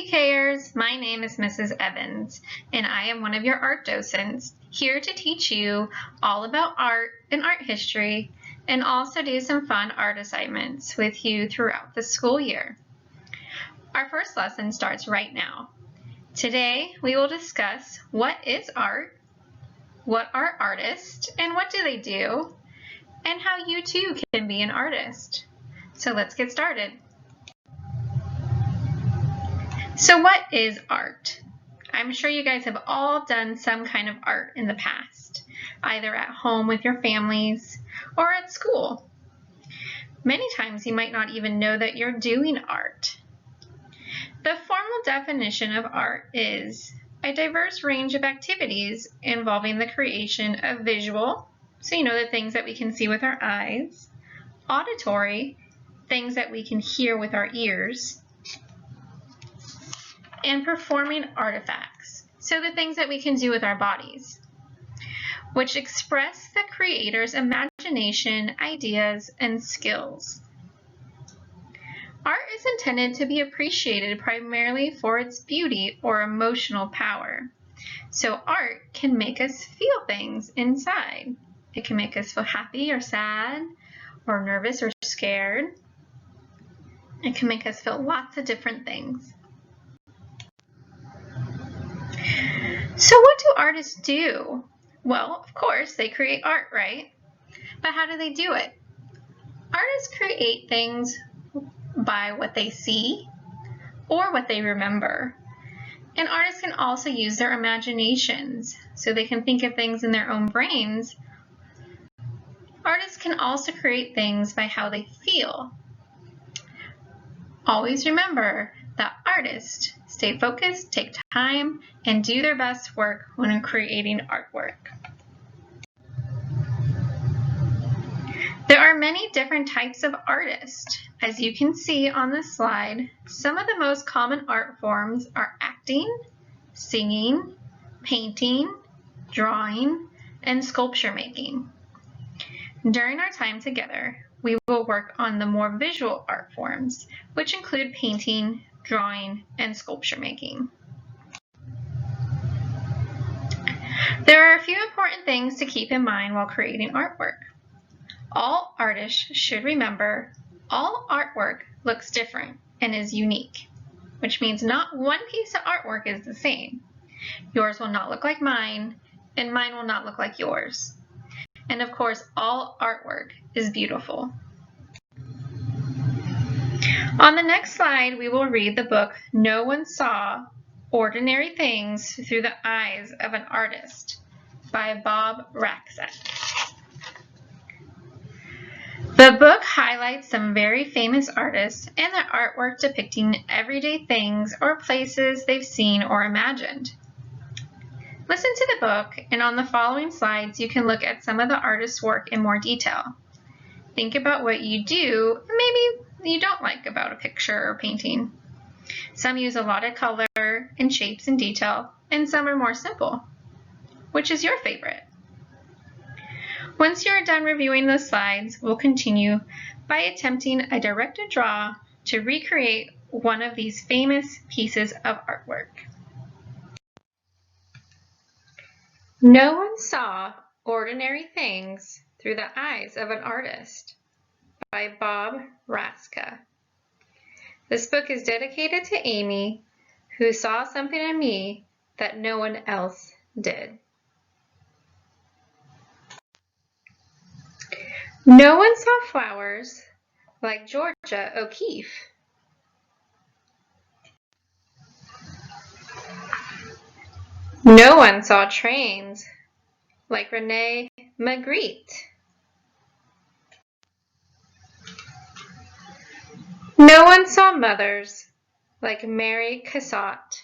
PKers, my name is Mrs. Evans, and I am one of your art docents here to teach you all about art and art history, and also do some fun art assignments with you throughout the school year. Our first lesson starts right now. Today, we will discuss what is art, what are artists, and what do they do, and how you too can be an artist. So let's get started. So what is art? I'm sure you guys have all done some kind of art in the past, either at home with your families or at school. Many times you might not even know that you're doing art. The formal definition of art is a diverse range of activities involving the creation of visual, so you know the things that we can see with our eyes, auditory, things that we can hear with our ears, and performing artifacts, so the things that we can do with our bodies, which express the creator's imagination, ideas, and skills. Art is intended to be appreciated primarily for its beauty or emotional power. So art can make us feel things inside. It can make us feel happy or sad, or nervous or scared. It can make us feel lots of different things. So what do artists do? Well, of course, they create art, right? But how do they do it? Artists create things by what they see or what they remember. And artists can also use their imaginations, so they can think of things in their own brains. Artists can also create things by how they feel. Always remember that artists stay focused, take time, and do their best work when creating artwork. There are many different types of artists. As you can see on this slide, some of the most common art forms are acting, singing, painting, drawing, and sculpture making. During our time together, we will work on the more visual art forms, which include painting, drawing, and sculpture making. There are a few important things to keep in mind while creating artwork. All artists should remember all artwork looks different and is unique, which means not one piece of artwork is the same. Yours will not look like mine, and mine will not look like yours. And of course, all artwork is beautiful. On the next slide, we will read the book No One Saw Ordinary Things Through the Eyes of an Artist by Bob Raczek. The book highlights some very famous artists and their artwork depicting everyday things or places they've seen or imagined. Listen to the book, and on the following slides, you can look at some of the artist's work in more detail. Think about what you do, maybe you don't like about a picture or painting. Some use a lot of color and shapes and detail, and some are more simple. Which is your favorite? Once you are done reviewing the slides, we'll continue by attempting a directed draw to recreate one of these famous pieces of artwork. No One Saw Ordinary Things Through the Eyes of an Artist by Bob Raczek. This book is dedicated to Amy, who saw something in me that no one else did. No one saw flowers like Georgia O'Keeffe. No one saw trains like Rene Magritte. No one saw mothers like Mary Cassatt.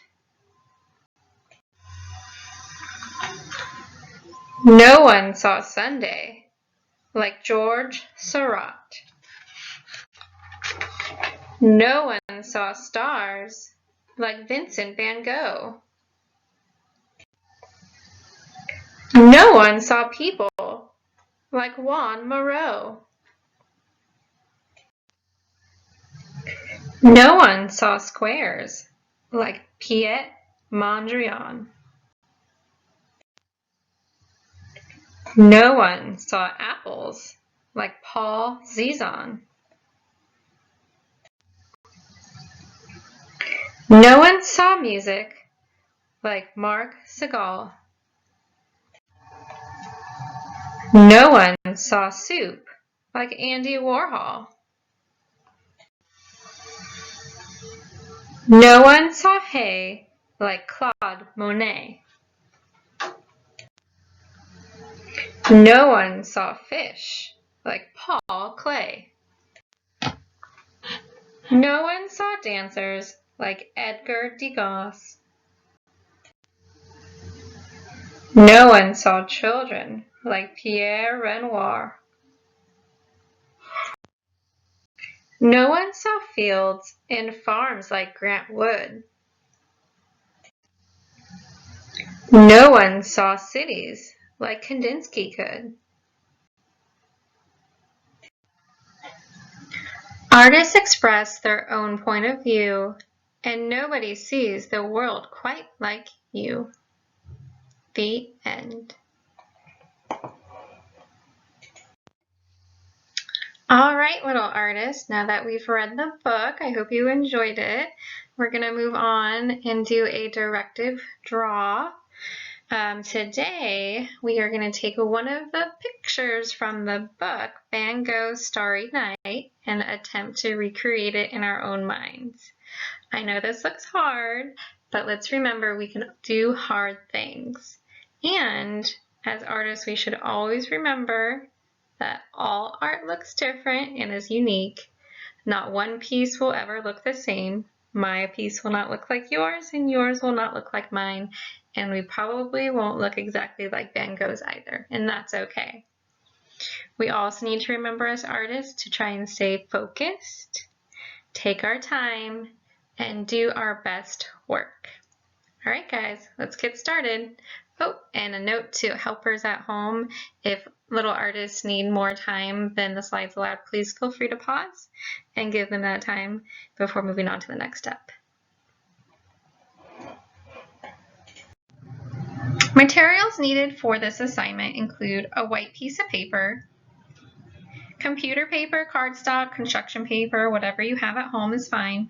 No one saw Sunday like George Seurat. No one saw stars like Vincent van Gogh. No one saw people like Juan Moreau. No one saw squares like Piet Mondrian. No one saw apples like Paul Cézanne. No one saw music like Marc Chagall. No one saw soup like Andy Warhol. No one saw hay like Claude Monet. No one saw fish like Paul Klee. No one saw dancers like Edgar Degas. No one saw children like Pierre Renoir. No one saw fields and farms like Grant Wood. No one saw cities like Kandinsky could. Artists express their own point of view, and nobody sees the world quite like you. The end. All right, little artists, now that we've read the book, I hope you enjoyed it. We're going to move on and do a directive draw. Today, we are going to take one of the pictures from the book, Van Gogh's Starry Night, and attempt to recreate it in our own minds. I know this looks hard, but let's remember we can do hard things. And as artists, we should always remember that all art looks different and is unique. Not one piece will ever look the same. My piece will not look like yours, and yours will not look like mine. And we probably won't look exactly like Van Gogh's either, and that's okay. We also need to remember as artists to try and stay focused, take our time, and do our best work. All right, guys, let's get started. Oh, and a note to helpers at home, if little artists need more time than the slides allowed, please feel free to pause and give them that time before moving on to the next step. Materials needed for this assignment include a white piece of paper, computer paper, cardstock, construction paper, whatever you have at home is fine.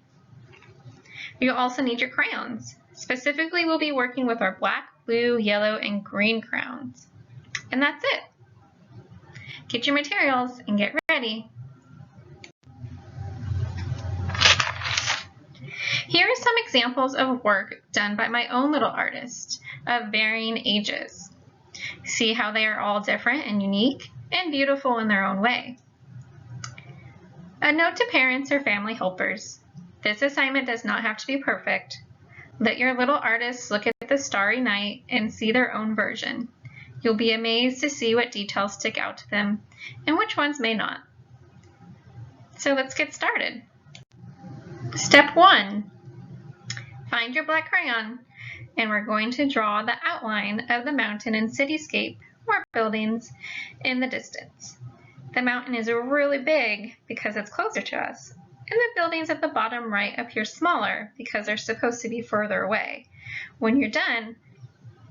You'll also need your crayons. Specifically, we'll be working with our black, blue, yellow, and green crayons. And that's it. Get your materials and get ready. Here are some examples of work done by my own little artist of varying ages. See how they are all different and unique and beautiful in their own way. A note to parents or family helpers. This assignment does not have to be perfect. Let your little artists look at the starry night and see their own version. You'll be amazed to see what details stick out to them and which ones may not. So let's get started. Step 1. Find your black crayon, and we're going to draw the outline of the mountain and cityscape or buildings in the distance. The mountain is really big because it's closer to us, and the buildings at the bottom right appear smaller because they're supposed to be further away. When you're done,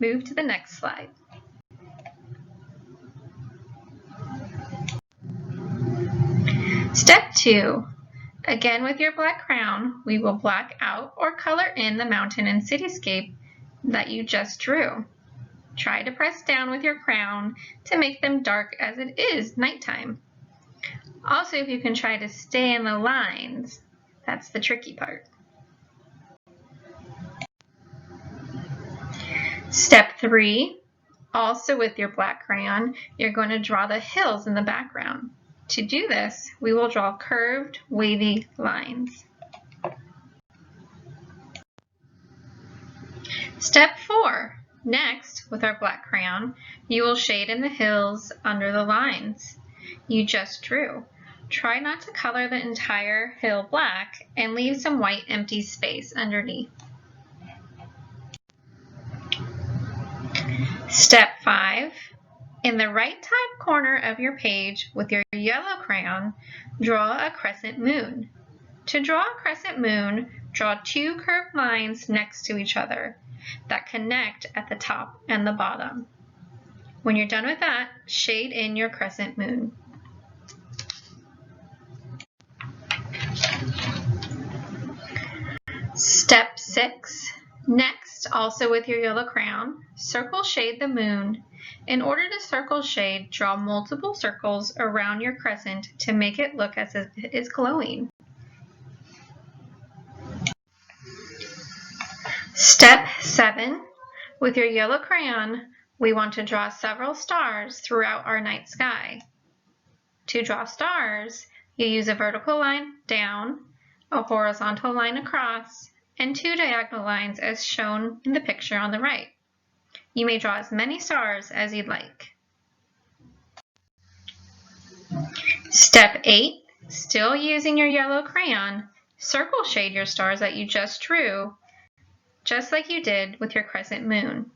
move to the next slide. Step 2. Again with your black crayon, we will black out or color in the mountain and cityscape that you just drew. Try to press down with your crayon to make them dark as it is nighttime. Also, if you can try to stay in the lines, that's the tricky part. Step 3, also with your black crayon, you're going to draw the hills in the background. To do this, we will draw curved, wavy lines. Step 4. Next, with our black crayon, you will shade in the hills under the lines you just drew. Try not to color the entire hill black and leave some white empty space underneath. Step 5. In the right top corner of your page with your yellow crayon, draw a crescent moon. To draw a crescent moon, draw two curved lines next to each other that connect at the top and the bottom. When you're done with that, shade in your crescent moon. Step 6. Next, also with your yellow crayon, circle shade the moon. In order to circle shade, draw multiple circles around your crescent to make it look as if it is glowing. Step 7. With your yellow crayon, we want to draw several stars throughout our night sky. To draw stars, you use a vertical line down, a horizontal line across, and two diagonal lines as shown in the picture on the right. You may draw as many stars as you'd like. Step 8, still using your yellow crayon, circle shade your stars that you just drew, just like you did with your crescent moon.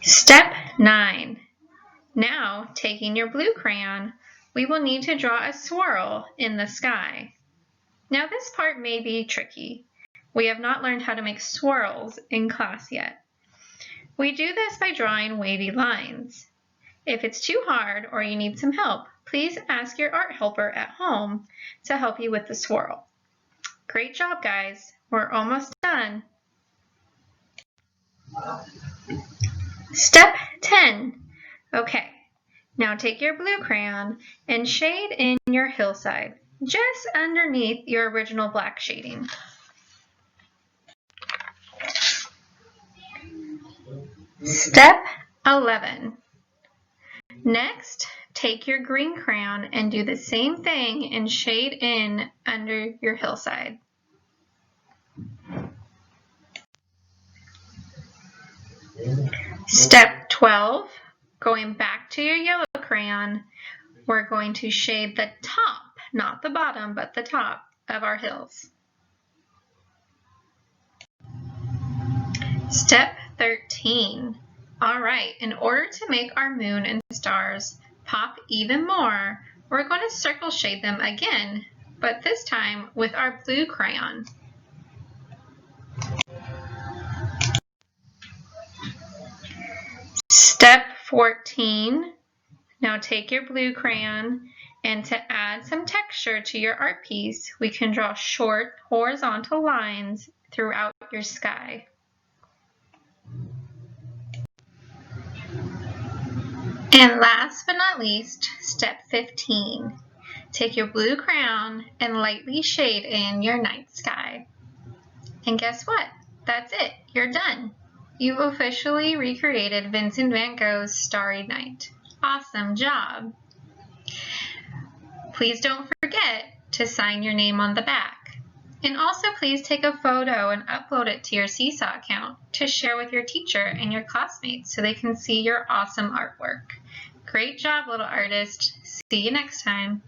Step 9. Now, taking your blue crayon, we will need to draw a swirl in the sky. Now this part may be tricky. We have not learned how to make swirls in class yet. We do this by drawing wavy lines. If it's too hard or you need some help, please ask your art helper at home to help you with the swirl. Great job, guys. We're almost done. Step 10. Okay, now take your blue crayon and shade in your hillside, just underneath your original black shading. Step 11. Next, take your green crayon and do the same thing and shade in under your hillside. Step 12, going back to your yellow crayon, we're going to shade the top, not the bottom, but the top of our hills. Step 13. All right, in order to make our moon and stars pop even more, we're going to circle shade them again, but this time with our blue crayon. Step 14. Now take your blue crayon, and to add some texture to your art piece, we can draw short horizontal lines throughout your sky. And last but not least, step 15. Take your blue crayon and lightly shade in your night sky. And guess what? That's it. You're done. You've officially recreated Vincent van Gogh's Starry Night. Awesome job. Please don't forget to sign your name on the back. And also please take a photo and upload it to your Seesaw account to share with your teacher and your classmates so they can see your awesome artwork. Great job, little artist. See you next time.